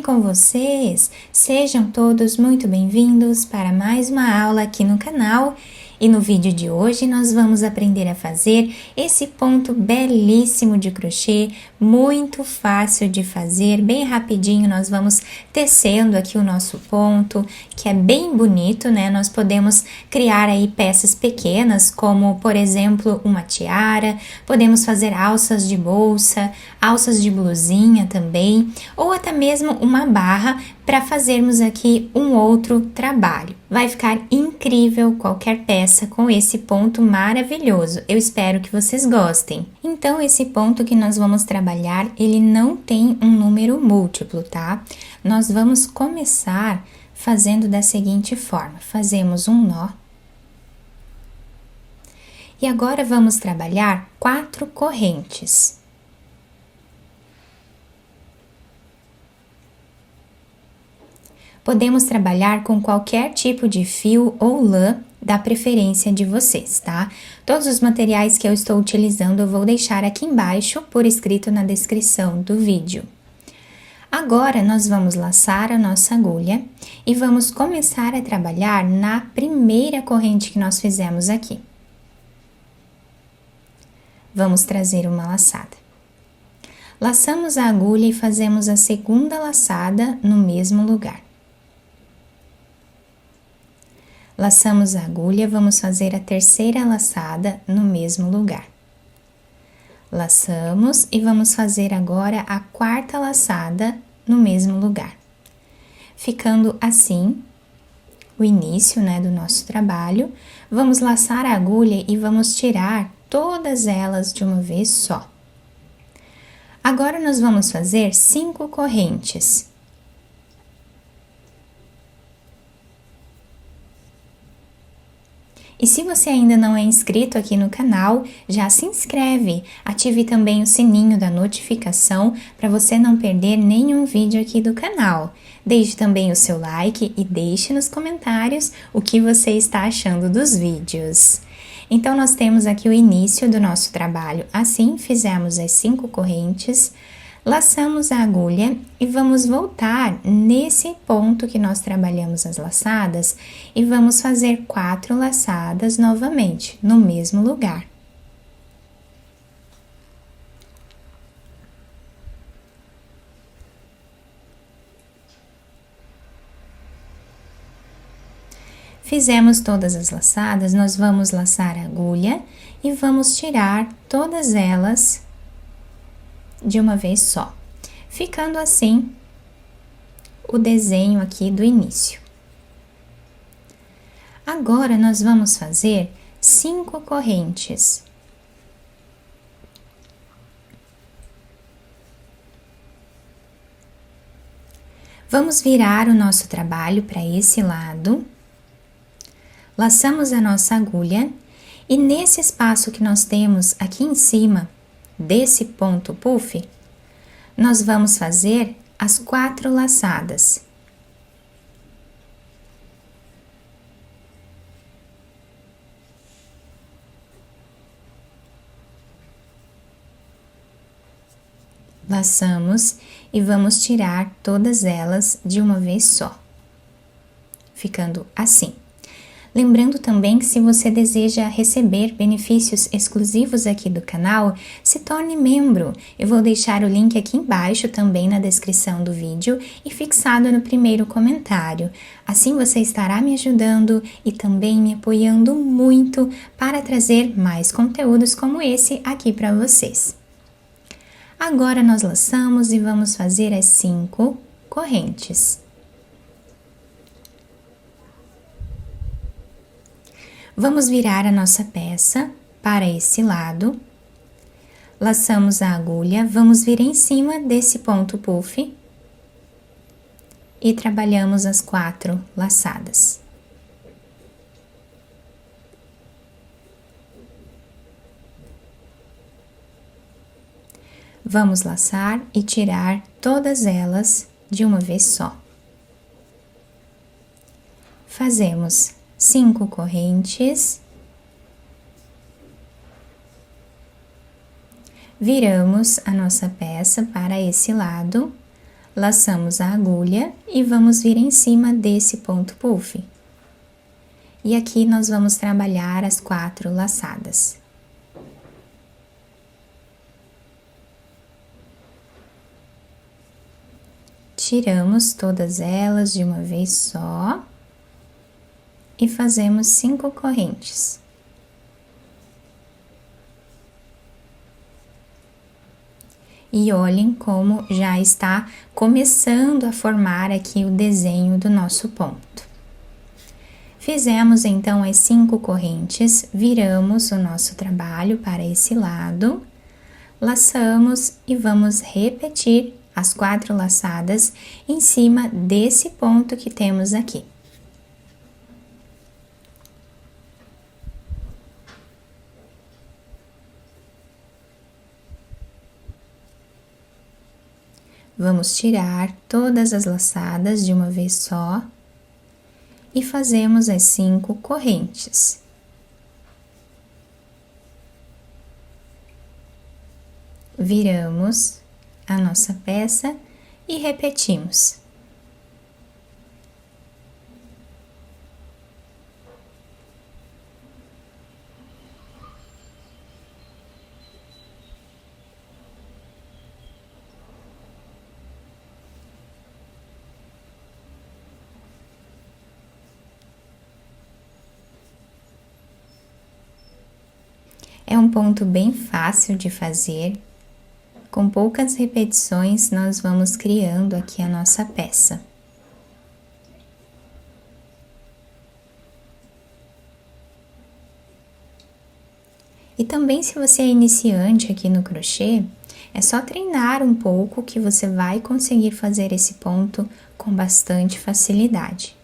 com vocês? Sejam todos muito bem-vindos para mais uma aula aqui no canal. E no vídeo de hoje nós vamos aprender a fazer esse ponto belíssimo de crochê, muito fácil de fazer, bem rapidinho nós vamos tecendo aqui o nosso ponto, que é bem bonito, né? Nós podemos criar aí peças pequenas, como por exemplo uma tiara, podemos fazer alças de bolsa, alças de blusinha também, ou até mesmo uma barra para fazermos aqui um outro trabalho. Vai ficar incrível qualquer peça com esse ponto maravilhoso. Eu espero que vocês gostem. Então, esse ponto que nós vamos trabalhar, ele não tem um número múltiplo, tá? Nós vamos começar fazendo da seguinte forma. Fazemos um nó. E agora vamos trabalhar 4 correntes. Podemos trabalhar com qualquer tipo de fio ou lã da preferência de vocês, tá? Todos os materiais que eu estou utilizando eu vou deixar aqui embaixo por escrito na descrição do vídeo. Agora, nós vamos laçar a nossa agulha e vamos começar a trabalhar na primeira corrente que nós fizemos aqui. Vamos trazer uma laçada. Laçamos a agulha e fazemos a segunda laçada no mesmo lugar. Laçamos a agulha, vamos fazer a terceira laçada no mesmo lugar. Laçamos e vamos fazer agora a quarta laçada no mesmo lugar. Ficando assim, o início, né, do nosso trabalho, vamos laçar a agulha e vamos tirar todas elas de uma vez só. Agora, nós vamos fazer 5 correntes. E se você ainda não é inscrito aqui no canal, já se inscreve, ative também o sininho da notificação para você não perder nenhum vídeo aqui do canal. Deixe também o seu like e deixe nos comentários o que você está achando dos vídeos. Então, nós temos aqui o início do nosso trabalho. Assim, fizemos as 5 correntes, laçamos a agulha e vamos voltar nesse ponto que nós trabalhamos as laçadas e vamos fazer 4 laçadas novamente, no mesmo lugar. Fizemos todas as laçadas, nós vamos laçar a agulha e vamos tirar todas elas de uma vez só, ficando assim o desenho aqui do início. Agora, nós vamos fazer 5 correntes. Vamos virar o nosso trabalho para esse lado, laçamos a nossa agulha e nesse espaço que nós temos aqui em cima, desse ponto puff, nós vamos fazer as 4 laçadas. Laçamos e vamos tirar todas elas de uma vez só, ficando assim. Lembrando também que se você deseja receber benefícios exclusivos aqui do canal, se torne membro. Eu vou deixar o link aqui embaixo também na descrição do vídeo e fixado no primeiro comentário. Assim você estará me ajudando e também me apoiando muito para trazer mais conteúdos como esse aqui para vocês. Agora nós laçamos e vamos fazer as 5 correntes. Vamos virar a nossa peça para esse lado, laçamos a agulha, vamos vir em cima desse ponto puff e trabalhamos as 4 laçadas. Vamos laçar e tirar todas elas de uma vez só. Fazemos 5 correntes, viramos a nossa peça para esse lado, laçamos a agulha e vamos vir em cima desse ponto puff. E aqui nós vamos trabalhar as 4 laçadas. Tiramos todas elas de uma vez só e fazemos 5 correntes. E olhem como já está começando a formar aqui o desenho do nosso ponto. Fizemos então as 5 correntes, viramos o nosso trabalho para esse lado, laçamos e vamos repetir as 4 laçadas em cima desse ponto que temos aqui. Vamos tirar todas as laçadas de uma vez só e fazemos as 5 correntes. Viramos a nossa peça e repetimos. É um ponto bem fácil de fazer. Com poucas repetições, nós vamos criando aqui a nossa peça. E também, se você é iniciante aqui no crochê, é só treinar um pouco que você vai conseguir fazer esse ponto com bastante facilidade.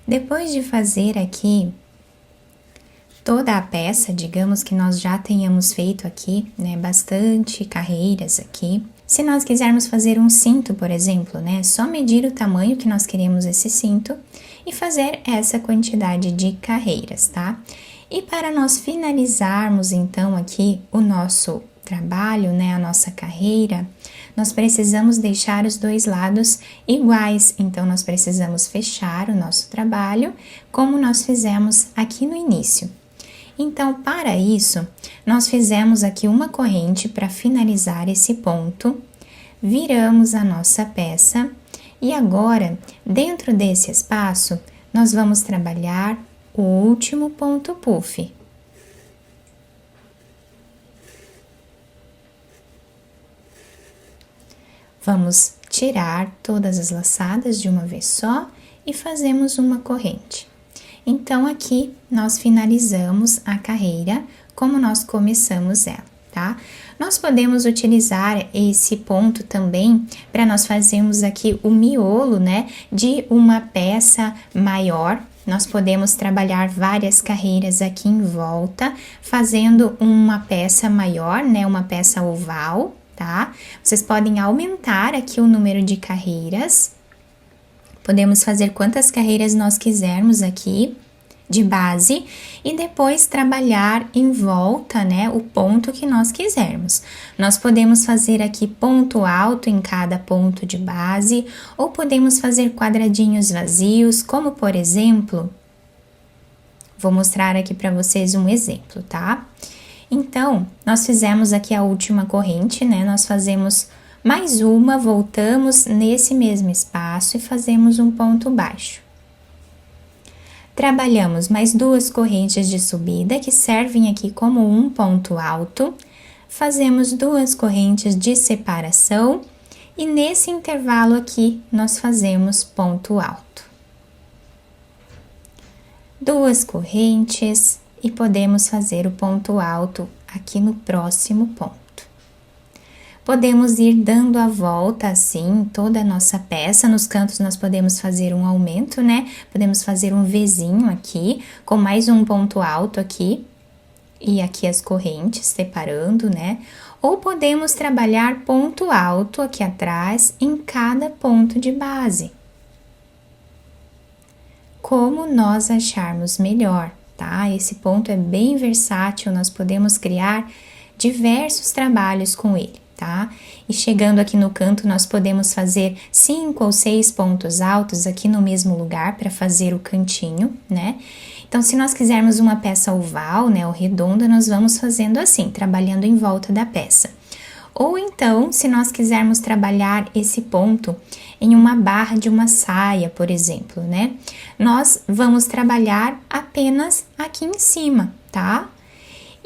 Depois de fazer aqui toda a peça, digamos que nós já tenhamos feito aqui, né, bastante carreiras aqui. Se nós quisermos fazer um cinto, por exemplo, né, é só medir o tamanho que nós queremos esse cinto e fazer essa quantidade de carreiras, tá? E para nós finalizarmos, então, aqui o nosso trabalho, né, a nossa carreira, nós precisamos deixar os dois lados iguais, então nós precisamos fechar o nosso trabalho como nós fizemos aqui no início. Então, para isso, nós fizemos aqui uma corrente para finalizar esse ponto, viramos a nossa peça e agora, dentro desse espaço, nós vamos trabalhar o último ponto puff. Vamos tirar todas as laçadas de uma vez só e fazemos uma corrente. Então, aqui nós finalizamos a carreira como nós começamos ela, tá? Nós podemos utilizar esse ponto também para nós fazermos aqui o miolo, né, de uma peça maior. Nós podemos trabalhar várias carreiras aqui em volta, fazendo uma peça maior, né, uma peça oval. Tá? Vocês podem aumentar aqui o número de carreiras, podemos fazer quantas carreiras nós quisermos aqui de base e depois trabalhar em volta, né, o ponto que nós quisermos. Nós podemos fazer aqui ponto alto em cada ponto de base ou podemos fazer quadradinhos vazios, como por exemplo, vou mostrar aqui para vocês um exemplo, tá? Então, nós fizemos aqui a última corrente, né? Nós fazemos mais uma, voltamos nesse mesmo espaço e fazemos um ponto baixo. Trabalhamos mais 2 correntes de subida, que servem aqui como um ponto alto. Fazemos 2 correntes de separação e nesse intervalo aqui nós fazemos ponto alto. 2 correntes e podemos fazer o ponto alto aqui no próximo ponto. Podemos ir dando a volta assim, toda a nossa peça. Nos cantos nós podemos fazer um aumento, né? Podemos fazer um Vzinho aqui, com mais um ponto alto aqui. E aqui as correntes separando, né? Ou podemos trabalhar ponto alto aqui atrás em cada ponto de base. Como nós acharmos melhor, tá? Esse ponto é bem versátil, nós podemos criar diversos trabalhos com ele, tá? E chegando aqui no canto, nós podemos fazer 5 ou 6 pontos altos aqui no mesmo lugar para fazer o cantinho, né? Então, se nós quisermos uma peça oval, né, ou redonda, nós vamos fazendo assim, trabalhando em volta da peça. Ou então, se nós quisermos trabalhar esse ponto em uma barra de uma saia, por exemplo, né? Nós vamos trabalhar apenas aqui em cima, tá?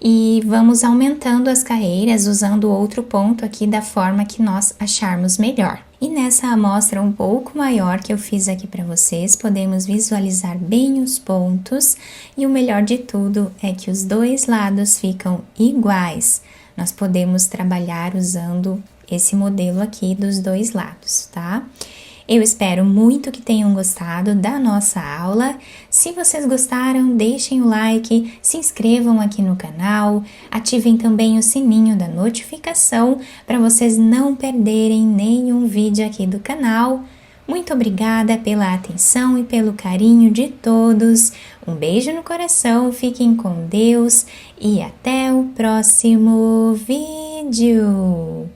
E vamos aumentando as carreiras usando outro ponto aqui da forma que nós acharmos melhor. E nessa amostra um pouco maior que eu fiz aqui para vocês, podemos visualizar bem os pontos e o melhor de tudo é que os dois lados ficam iguais. Nós podemos trabalhar usando esse modelo aqui dos dois lados, tá? Eu espero muito que tenham gostado da nossa aula. Se vocês gostaram, deixem o like, se inscrevam aqui no canal, ativem também o sininho da notificação para vocês não perderem nenhum vídeo aqui do canal. Muito obrigada pela atenção e pelo carinho de todos. Um beijo no coração, fiquem com Deus e até o próximo vídeo.